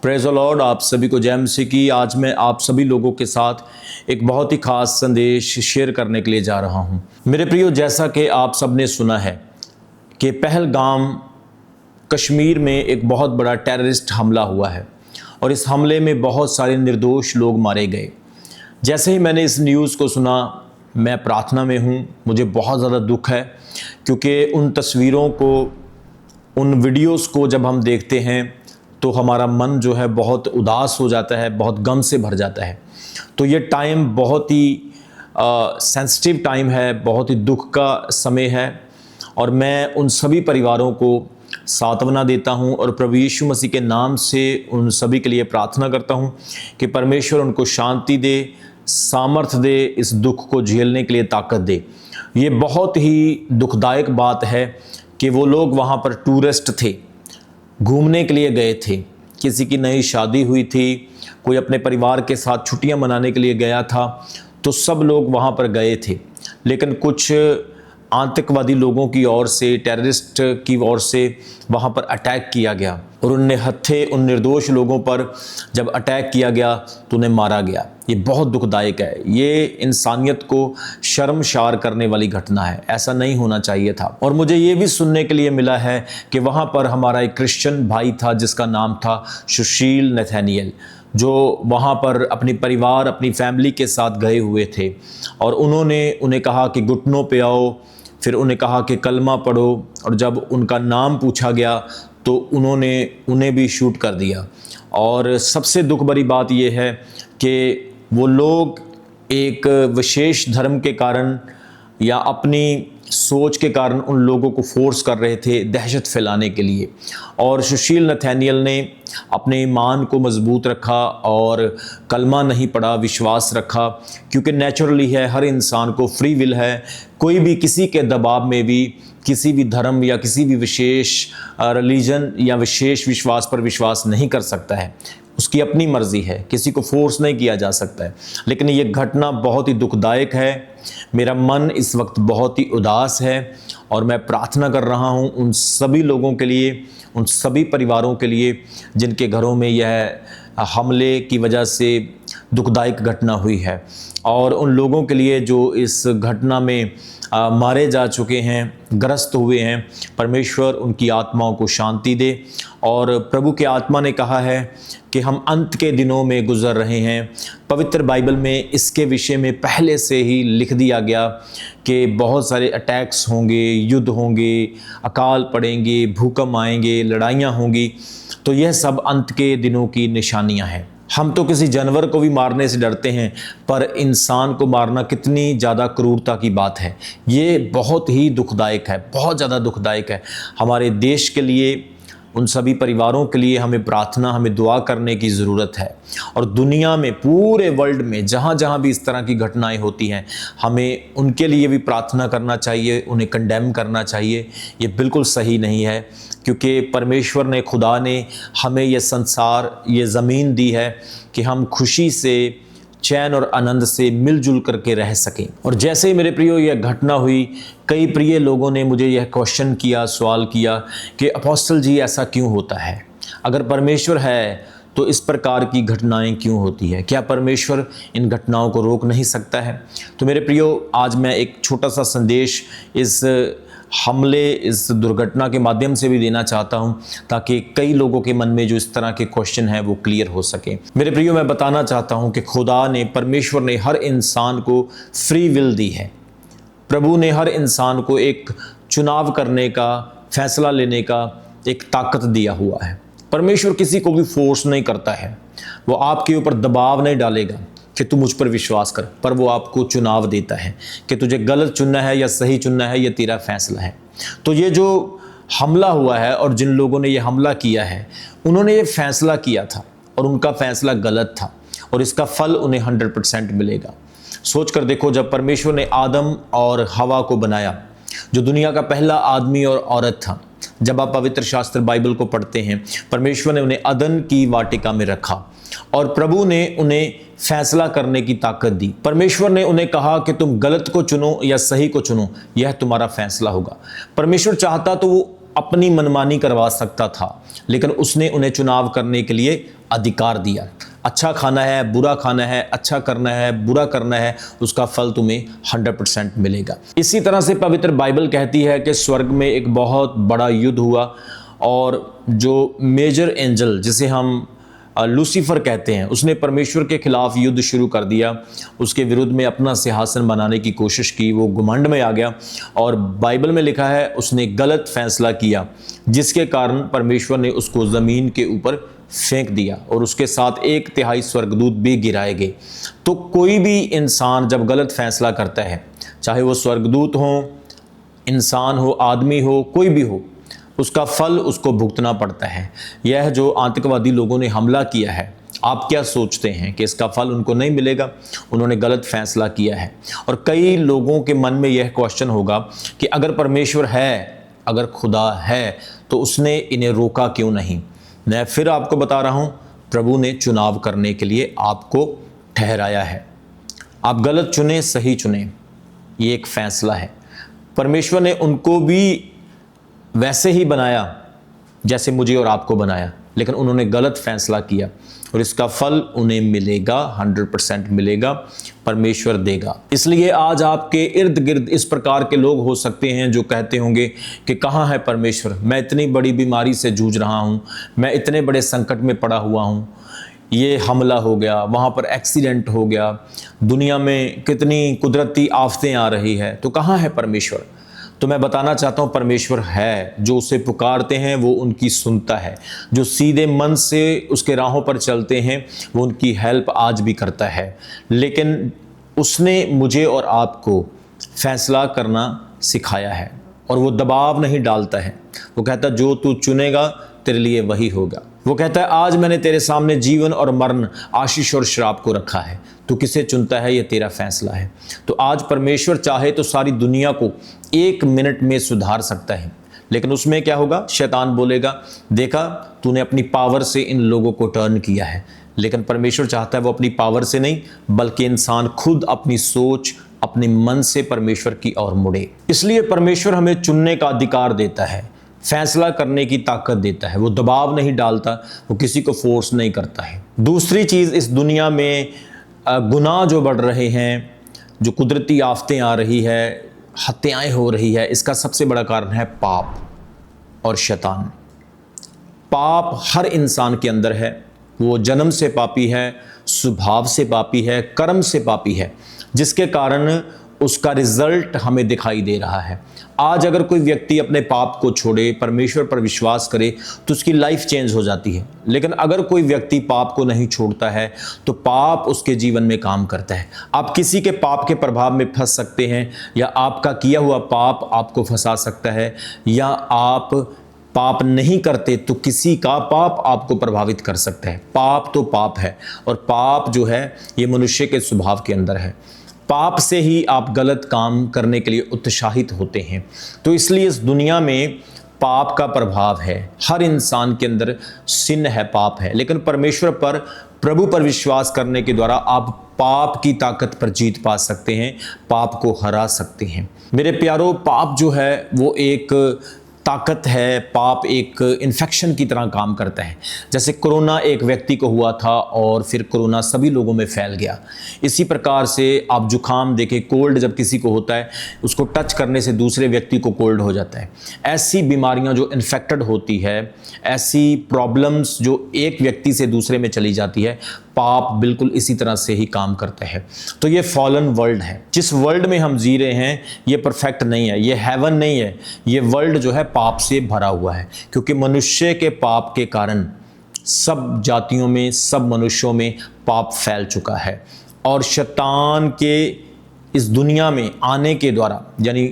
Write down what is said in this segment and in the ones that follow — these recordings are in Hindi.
Praise the Lord. आप सभी को जय मसीह की। आज मैं आप सभी लोगों के साथ एक बहुत ही खास संदेश शेयर करने के लिए जा रहा हूं। मेरे प्रियो, जैसा कि आप सबने सुना है कि पहलगाम कश्मीर में एक बहुत बड़ा टेररिस्ट हमला हुआ है और इस हमले में बहुत सारे निर्दोष लोग मारे गए। जैसे ही मैंने इस न्यूज़ को सुना, मैं प्रार्थना में हूं। मुझे बहुत ज़्यादा दुख है क्योंकि उन तस्वीरों को, उन वीडियोस को जब हम देखते हैं तो हमारा मन जो है बहुत उदास हो जाता है, बहुत गम से भर जाता है। तो ये टाइम बहुत ही सेंसिटिव टाइम है, बहुत ही दुख का समय है और मैं उन सभी परिवारों को सांत्वना देता हूं और प्रभु यीशु मसीह के नाम से उन सभी के लिए प्रार्थना करता हूं कि परमेश्वर उनको शांति दे, सामर्थ्य दे, इस दुख को झेलने के लिए ताकत दे। ये बहुत ही दुखदायक बात है कि वो लोग वहाँ पर टूरिस्ट थे, घूमने के लिए गए थे। किसी की नई शादी हुई थी, कोई अपने परिवार के साथ छुट्टियां मनाने के लिए गया था, तो सब लोग वहां पर गए थे। लेकिन कुछ आतंकवादी लोगों की ओर से, टेररिस्ट की ओर से वहां पर अटैक किया गया और उन निर्दोष लोगों पर जब अटैक किया गया तो उन्हें मारा गया। ये बहुत दुखदायक है। ये इंसानियत को शर्मसार करने वाली घटना है। ऐसा नहीं होना चाहिए था। और मुझे ये भी सुनने के लिए मिला है कि वहाँ पर हमारा एक क्रिश्चियन भाई था जिसका नाम था सुशील नथानियल, जो वहाँ पर अपनी परिवार, अपनी फैमिली के साथ गए हुए थे और उन्होंने उन्हें कहा कि घुटनों पे आओ, फिर उन्हें कहा कि कलमा पढ़ो और जब उनका नाम पूछा गया तो उन्होंने उन्हें भी शूट कर दिया। और सबसे दुख भरी बात यह है कि वो लोग एक विशेष धर्म के कारण या अपनी सोच के कारण उन लोगों को फोर्स कर रहे थे दहशत फैलाने के लिए। और सुशील नथानियल ने अपने ईमान को मजबूत रखा और कलमा नहीं पढ़ा, विश्वास रखा, क्योंकि नेचुरली है, हर इंसान को फ्री विल है। कोई भी किसी के दबाव में भी किसी भी धर्म या किसी भी विशेष रिलीजन या विशेष विश्वास पर विश्वास नहीं कर सकता है। उसकी अपनी मर्जी है, किसी को फोर्स नहीं किया जा सकता है। लेकिन ये घटना बहुत ही दुखदायक है। मेरा मन इस वक्त बहुत ही उदास है और मैं प्रार्थना कर रहा हूँ उन सभी लोगों के लिए, उन सभी परिवारों के लिए जिनके घरों में यह हमले की वजह से दुखदायक घटना हुई है, और उन लोगों के लिए जो इस घटना में मारे जा चुके हैं, ग्रस्त हुए हैं। परमेश्वर उनकी आत्माओं को शांति दे। और प्रभु के आत्मा ने कहा है कि हम अंत के दिनों में गुजर रहे हैं। पवित्र बाइबल में इसके विषय में पहले से ही लिख दिया गया कि बहुत सारे अटैक्स होंगे, युद्ध होंगे, अकाल पड़ेंगे, भूकंप आएंगे, लड़ाइयाँ होंगी। तो यह सब अंत के दिनों की निशानियाँ हैं। हम तो किसी जानवर को भी मारने से डरते हैं, पर इंसान को मारना कितनी ज़्यादा क्रूरता की बात है। ये बहुत ही दुखदायक है, बहुत ज़्यादा दुखदायक है। हमारे देश के लिए, उन सभी परिवारों के लिए हमें प्रार्थना, हमें दुआ करने की ज़रूरत है। और दुनिया में, पूरे वर्ल्ड में जहाँ जहाँ भी इस तरह की घटनाएं होती हैं, हमें उनके लिए भी प्रार्थना करना चाहिए, उन्हें कंडेम करना चाहिए। ये बिल्कुल सही नहीं है, क्योंकि परमेश्वर ने, खुदा ने हमें यह संसार, ये ज़मीन दी है कि हम खुशी से, चैन और आनंद से मिलजुल करके रह सकें। और जैसे ही मेरे प्रियो यह घटना हुई, कई प्रिय लोगों ने मुझे यह क्वेश्चन किया, सवाल किया कि अपोस्टल जी ऐसा क्यों होता है? अगर परमेश्वर है तो इस प्रकार की घटनाएं क्यों होती है? क्या परमेश्वर इन घटनाओं को रोक नहीं सकता है? तो मेरे प्रियो, आज मैं एक छोटा सा संदेश इस हमले, इस दुर्घटना के माध्यम से भी देना चाहता हूं, ताकि कई लोगों के मन में जो इस तरह के क्वेश्चन है वो क्लियर हो सके। मेरे प्रियो, मैं बताना चाहता हूं कि खुदा ने, परमेश्वर ने हर इंसान को फ्री विल दी है। प्रभु ने हर इंसान को एक चुनाव करने का, फैसला लेने का एक ताकत दिया हुआ है। परमेश्वर किसी को भी फोर्स नहीं करता है। वो आपके ऊपर दबाव नहीं डालेगा कि तू मुझ पर विश्वास कर, पर वो आपको चुनाव देता है कि तुझे गलत चुनना है या सही चुनना है, ये तेरा फैसला है। तो ये जो हमला हुआ है और जिन लोगों ने ये हमला किया है, उन्होंने ये फैसला किया था और उनका फैसला गलत था और इसका फल उन्हें 100% मिलेगा। सोच कर देखो, जब परमेश्वर ने आदम और हवा को बनाया, जो दुनिया का पहला आदमी और औरत था, जब आप पवित्र शास्त्र बाइबल को पढ़ते हैं, परमेश्वर ने उन्हें अदन की वाटिका में रखा और प्रभु ने उन्हें फैसला करने की ताकत दी। परमेश्वर ने उन्हें कहा कि तुम गलत को चुनो या सही को चुनो, यह तुम्हारा फैसला होगा। परमेश्वर चाहता तो वो अपनी मनमानी करवा सकता था, लेकिन उसने उन्हें चुनाव करने के लिए अधिकार दिया। अच्छा खाना है, बुरा खाना है, अच्छा करना है, बुरा करना है, उसका फल तुम्हें 100% मिलेगा। इसी तरह से पवित्र बाइबल कहती है कि स्वर्ग में एक बहुत बड़ा युद्ध हुआ और जो मेजर एंजल, जिसे हम लूसीफर कहते हैं, उसने परमेश्वर के खिलाफ युद्ध शुरू कर दिया। उसके विरुद्ध में अपना सिंहासन बनाने की कोशिश की। वो घमंड में आ गया और बाइबल में लिखा है उसने गलत फैसला किया, जिसके कारण परमेश्वर ने उसको ज़मीन के ऊपर फेंक दिया और उसके साथ 1/3 स्वर्गदूत भी गिराए गए। तो कोई भी इंसान जब गलत फैसला करता है, चाहे वो स्वर्गदूत हो, इंसान हो, आदमी हो, कोई भी हो, उसका फल उसको भुगतना पड़ता है। यह जो आतंकवादी लोगों ने हमला किया है, आप क्या सोचते हैं कि इसका फल उनको नहीं मिलेगा? उन्होंने गलत फैसला किया है। और कई लोगों के मन में यह क्वेश्चन होगा कि अगर परमेश्वर है, अगर खुदा है, तो उसने इन्हें रोका क्यों नहीं? मैं फिर आपको बता रहा हूँ, प्रभु ने चुनाव करने के लिए आपको ठहराया है। आप गलत चुने, सही चुने, ये एक फैसला है। परमेश्वर ने उनको भी वैसे ही बनाया जैसे मुझे और आपको बनाया, लेकिन उन्होंने गलत फैसला किया और इसका फल उन्हें मिलेगा, 100% मिलेगा, परमेश्वर देगा। इसलिए आज आपके इर्द गिर्द इस प्रकार के लोग हो सकते हैं जो कहते होंगे कि कहाँ है परमेश्वर? मैं इतनी बड़ी बीमारी से जूझ रहा हूँ, मैं इतने बड़े संकट में पड़ा हुआ हूँ, ये हमला हो गया, वहाँ पर एक्सीडेंट हो गया, दुनिया में कितनी कुदरती आफतें आ रही है, तो कहाँ है परमेश्वर? तो मैं बताना चाहता हूँ, परमेश्वर है। जो उसे पुकारते हैं वो उनकी सुनता है। जो सीधे मन से उसके राहों पर चलते हैं वो उनकी हेल्प आज भी करता है। लेकिन उसने मुझे और आपको फैसला करना सिखाया है और वो दबाव नहीं डालता है। वो कहता जो तू चुनेगा तेरे लिए वही होगा। वो कहता है आज मैंने तेरे सामने जीवन और मरण, आशीष और श्राप को रखा है, तू किसे चुनता है ये तेरा फैसला है। तो आज परमेश्वर चाहे तो सारी दुनिया को 1 मिनट में सुधार सकता है, लेकिन उसमें क्या होगा? शैतान बोलेगा देखा तूने अपनी पावर से इन लोगों को टर्न किया है। लेकिन परमेश्वर चाहता है वो अपनी पावर से नहीं, बल्कि इंसान खुद अपनी सोच, अपने मन से परमेश्वर की ओर मुड़े। इसलिए परमेश्वर हमें चुनने का अधिकार देता है, फैसला करने की ताकत देता है। वो दबाव नहीं डालता, वो किसी को फोर्स नहीं करता है। दूसरी चीज़, इस दुनिया में गुनाह जो बढ़ रहे हैं, जो कुदरती आफतें आ रही है, हत्याएं हो रही है, इसका सबसे बड़ा कारण है पाप और शैतान। पाप हर इंसान के अंदर है। वो जन्म से पापी है, स्वभाव से पापी है, कर्म से पापी है, जिसके कारण उसका रिजल्ट हमें दिखाई दे रहा है। आज अगर कोई व्यक्ति अपने पाप को छोड़े, परमेश्वर पर विश्वास करे, तो उसकी लाइफ चेंज हो जाती है। लेकिन अगर कोई व्यक्ति पाप को नहीं छोड़ता है तो पाप उसके जीवन में काम करता है। आप किसी के पाप के प्रभाव में फंस सकते हैं, या आपका किया हुआ पाप आपको फंसा सकता है, या आप पाप नहीं करते तो किसी का पाप आपको प्रभावित कर सकता है। पाप तो पाप है, और पाप जो है ये मनुष्य के स्वभाव के अंदर है। पाप से ही आप गलत काम करने के लिए उत्साहित होते हैं। तो इसलिए इस दुनिया में पाप का प्रभाव है, हर इंसान के अंदर सिन है, पाप है। लेकिन परमेश्वर पर, प्रभु पर विश्वास करने के द्वारा आप पाप की ताकत पर जीत पा सकते हैं, पाप को हरा सकते हैं। मेरे प्यारो, पाप जो है वो एक ताकत है। पाप एक इन्फेक्शन की तरह काम करता है। जैसे कोरोना एक व्यक्ति को हुआ था और फिर कोरोना सभी लोगों में फैल गया। इसी प्रकार से आप जुकाम देखें, कोल्ड जब किसी को होता है, उसको टच करने से दूसरे व्यक्ति को कोल्ड हो जाता है। ऐसी बीमारियां जो इन्फेक्टेड होती है, ऐसी प्रॉब्लम्स जो एक व्यक्ति से दूसरे में चली जाती है, पाप बिल्कुल इसी तरह से ही काम करता है। तो ये फॉलन वर्ल्ड है। जिस वर्ल्ड में हम जी रहे हैं ये परफेक्ट नहीं है, ये हेवन नहीं है। ये वर्ल्ड जो है पाप से भरा हुआ है, क्योंकि मनुष्य के पाप के कारण सब जातियों में, सब मनुष्यों में पाप फैल चुका है। और शैतान के इस दुनिया में आने के द्वारा, यानी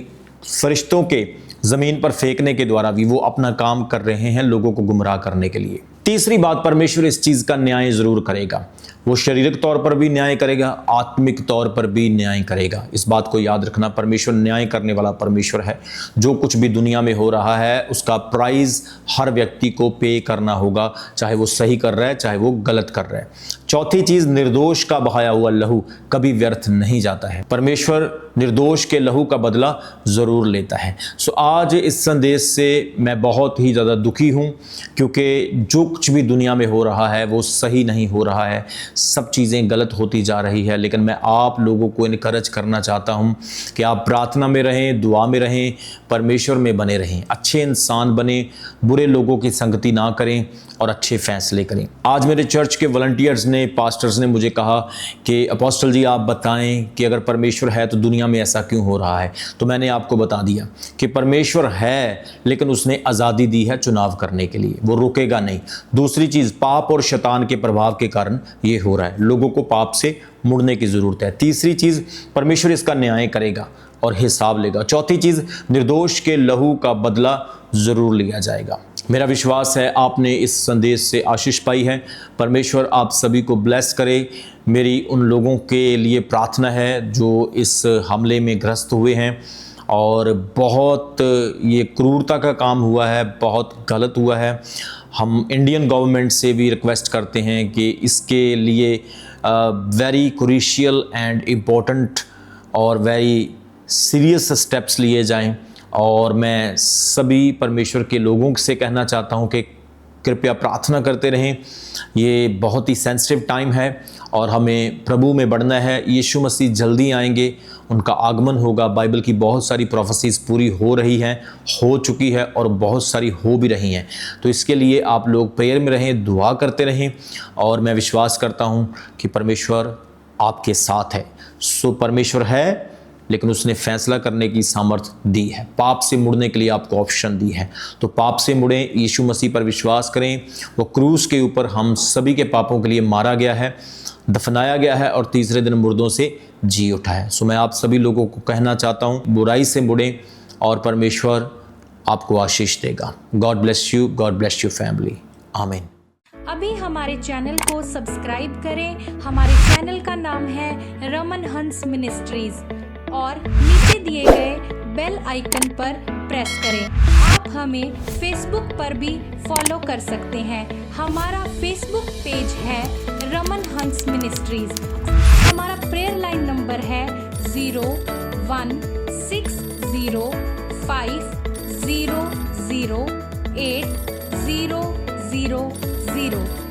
फरिश्तों के ज़मीन पर फेंकने के द्वारा भी वो अपना काम कर रहे हैं लोगों को गुमराह करने के लिए। तीसरी बात, परमेश्वर इस चीज का न्याय जरूर करेगा। वो शारीरिक तौर पर भी न्याय करेगा, आत्मिक तौर पर भी न्याय करेगा। इस बात को याद रखना, परमेश्वर न्याय करने वाला परमेश्वर है। जो कुछ भी दुनिया में हो रहा है उसका प्राइस हर व्यक्ति को पे करना होगा, चाहे वो सही कर रहा है चाहे वो गलत कर रहा है। चौथी चीज, निर्दोष का बहाया हुआ लहू कभी व्यर्थ नहीं जाता है। परमेश्वर निर्दोष के लहू का बदला जरूर लेता है। सो आज इस संदेश से मैं बहुत ही ज़्यादा दुखी हूँ, क्योंकि जो कुछ भी दुनिया में हो रहा है वो सही नहीं हो रहा है, सब चीज़ें गलत होती जा रही है। लेकिन मैं आप लोगों को इनकरेज करना चाहता हूँ कि आप प्रार्थना में रहें, दुआ में रहें, परमेश्वर में बने रहें, अच्छे इंसान बने, बुरे लोगों की संगति ना करें और अच्छे फैसले करें। आज मेरे चर्च के वॉलंटियर्स ने, पास्टर्स ने मुझे कहा कि अपोस्टल जी आप बताएं कि अगर परमेश्वर है तो दुनिया में ऐसा क्यों हो रहा है। तो मैंने आपको बता दिया कि परमेश्वर है, लेकिन उसने आज़ादी दी है चुनाव करने के लिए, वो रुकेगा नहीं। दूसरी चीज़, पाप और शैतान के प्रभाव के कारण ये हो रहा है, लोगों को पाप से मुड़ने की ज़रूरत है। तीसरी चीज़, परमेश्वर इसका न्याय करेगा और हिसाब लेगा। चौथी चीज़, निर्दोष के लहू का बदला ज़रूर लिया जाएगा। मेरा विश्वास है आपने इस संदेश से आशीष पाई है। परमेश्वर आप सभी को ब्लेस करे। मेरी उन लोगों के लिए प्रार्थना है जो इस हमले में ग्रस्त हुए हैं, और बहुत ये क्रूरता का काम हुआ है, बहुत गलत हुआ है। हम इंडियन गवर्नमेंट से भी रिक्वेस्ट करते हैं कि इसके लिए वेरी क्रूशियल एंड इम्पोर्टेंट और वेरी सीरियस स्टेप्स लिए जाएं। और मैं सभी परमेश्वर के लोगों से कहना चाहता हूं कि कृपया प्रार्थना करते रहें। ये बहुत ही सेंसिटिव टाइम है और हमें प्रभु में बढ़ना है। यीशु मसीह जल्दी आएंगे, उनका आगमन होगा। बाइबल की बहुत सारी प्रोफेसीज पूरी हो रही हैं, हो चुकी है और बहुत सारी हो भी रही हैं। तो इसके लिए आप लोग प्रेयर में रहें, दुआ करते रहें, और मैं विश्वास करता हूँ कि परमेश्वर आपके साथ है। सो परमेश्वर है, लेकिन उसने फैसला करने की सामर्थ्य दी है, पाप से मुड़ने के लिए आपको ऑप्शन दी है। तो पाप से मुड़ें, यीशु मसीह पर विश्वास करें। वो क्रूस के ऊपर हम सभी के पापों के लिए मारा गया है, दफनाया गया है और तीसरे दिन मुर्दों से जी उठा है। सो मैं आप सभी लोगों को कहना चाहता हूँ, बुराई से मुड़ें और परमेश्वर आपको आशीष देगा। God bless you, God bless you family, आमीन। अभी हमारे चैनल को सब्सक्राइब करें। हमारे चैनल का नाम है रमन हंस मिनिस्ट्रीज, और नीचे दिए गए बेल आइकन पर प्रेस करें। आप हमें फेसबुक पर भी फॉलो कर सकते हैं। हमारा फेसबुक पेज है रमन हंस मिनिस्ट्रीज। हमारा प्रेयर लाइन नंबर है 0160500800.